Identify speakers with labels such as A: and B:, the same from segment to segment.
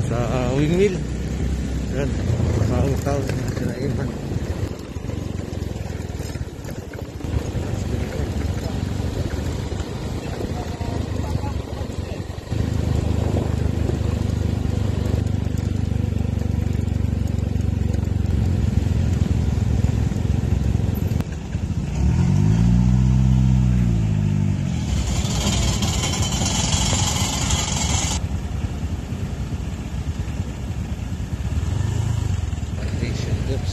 A: sa windmill. Yan, mautaw na Iman.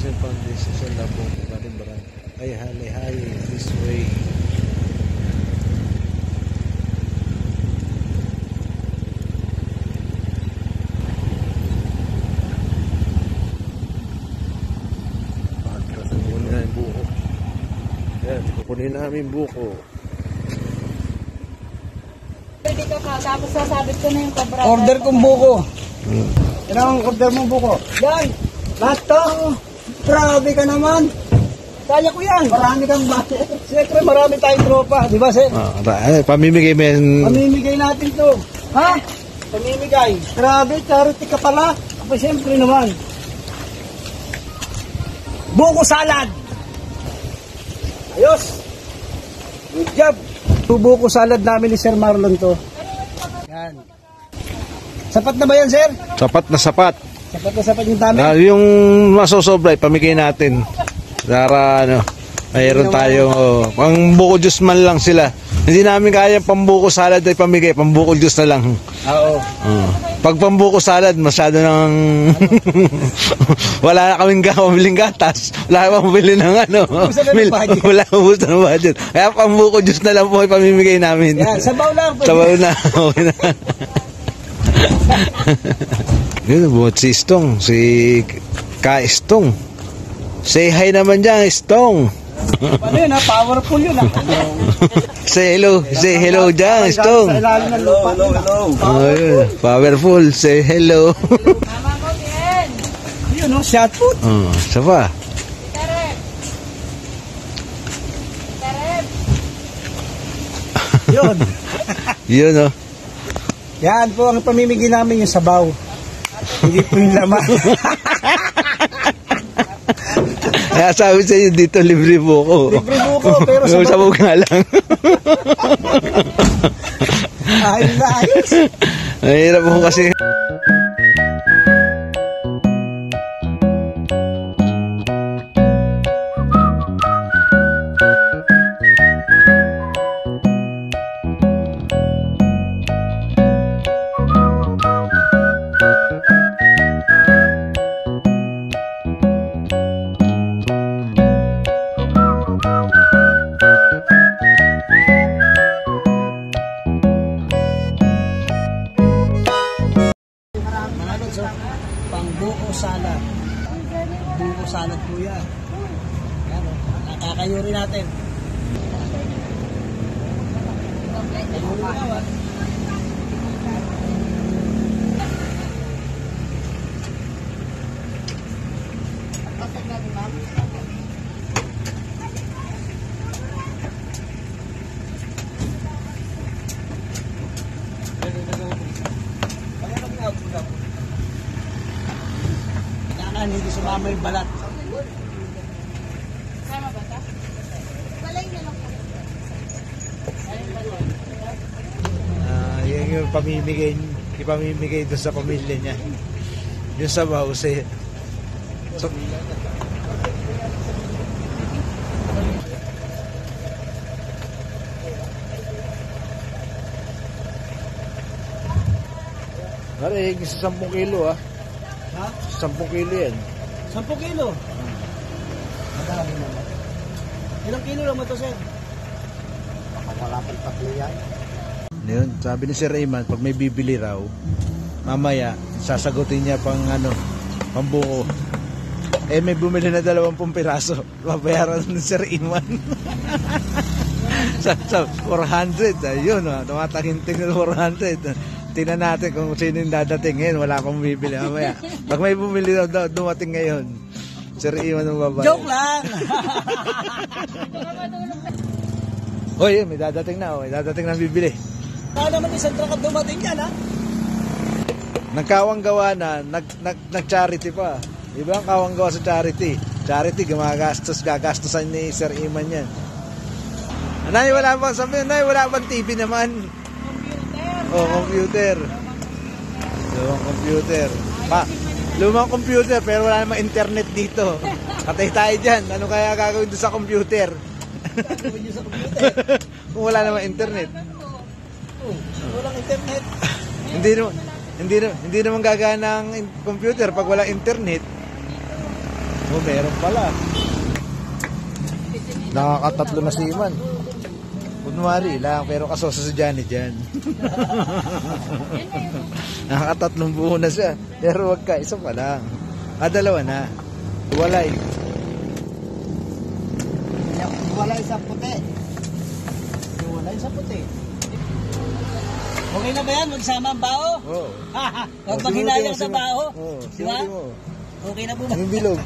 A: Foundation sa Labong Balimbaran ay hali-hali this way. Pagkasan muna na yung buko. Yan, kukunin namin buko.
B: Dito ka, tapos sasabit ko na yung cobra.
C: Order kong buko. Yan ang order mong buko. Yan! Lahat to! Grabe ka naman. Kaya ko yan. Marami kang bate. Siyempre marami tayong tropa. Di ba, sir?
A: Pamimigay men.
C: Pamimigay natin to. Ha? Pamimigay. Grabe, charity ka pala. Aba, siyempre naman. Buko salad. Ayos. Good job. Buko salad namin ni Sir Marlon to. Yan. Sapat na ba yan, sir?
A: Sapat na sapat.
C: Sapat na sapat yung dami.
A: Yung masosobra, pamigay natin. Para mayroon tayo. Pang buko juice man lang sila. Hindi namin kaya pambuko salad ay pamigay. Pambuko juice na lang.
C: Oo.
A: Pag pambuko salad, masyado nang wala na kaming pamiling gatas. Wala na pambili ng wala ubos na budget. Kaya pambuko juice na lang po ay pamimigay namin.
C: Yan, sabaw lang.
A: Sabaw na. Okay na. Yun, buhat si Stong, si Ka Stong. Say hi naman dyan, Stong.
C: Ano yun ha? Powerful yun ha?
A: Say hello dyan, Stong.
C: Hello.
A: Oh, yun. Powerful, say hello.
B: Mama ko din.
C: Yun o, shot put.
A: Sapa.
B: Tarep. Tarep.
C: Yun.
A: Yun o.
C: Yan po ang pamimigay namin yung sabaw. Hindi po yung laman.
A: Kaya sabi sa inyo dito, libre buko.
C: Libre buko, pero
A: sabaw nga lang.
C: Ayos na ayos.
A: Mahirap po kasi.
C: Pang buko salad. Buko salad po yan. Yan o. Nakakayuri natin. Hindi sumama yung balat.
B: Sama ba ito? Balay na lang po.
A: Yan yung ipamimigay doon sa pamilya niya. Yung sabaw sa Pare, isa 10 kilo ah.
C: Ha?
A: 10 kilo yan.
C: 10 kilo? Madami naman. Ilang kilo naman to, sir? Wala pang tatlo yan.
A: Yun, sabi ni Sir Iman, pag may bibili raw, mamaya, sasagutin niya pambuko. May bumili na 20 piraso. Babayaran ni Sir Iman. sa 400, ayun, tumataginting na 400. Tingnan natin kung sino yung dadating ngayon. Wala akong bibili mamaya. Pag may bumili daw dumating ngayon, Sir Iman ang babae.
C: Joke lang!
A: Hoy, may dadating na. May dadating na bibili.
C: Baka naman isang truck at dumating yan, ha?
A: Nagkawang gawa na, nag-charity pa. Iba ang kawang gawa sa charity. Charity, gagastusan ni Sir Iman yan. Nay, wala bang sabi? Nay, wala bang TV naman?
B: Computer.
A: Oh, computer. Lumang computer. Lumang computer, pero wala namang internet dito. Patay tayo dyan. Ano kaya gagawin doon sa computer?
C: Gagawin niyo sa computer.
A: Kung wala namang internet.
C: Oh, walang internet.
A: Hindi naman gagana ang computer pag wala internet. Oh, meron pala. Nakakatatlo na si Iman. Kunwari lang, pero kasosa si Johnny dyan. Nakakatatlong buo na siya. Pero wag ka, isa pa lang. Dalawa na. Walay.
C: Wala sa puti. Wala sa puti. Okay na ba yan? Magsama ang bao?
A: Oo.
C: Huwag maghinayang sa bao.
A: Oo,
C: Di ba?
A: sinuti mo.
C: Okay na po ba?
A: Yung bilog.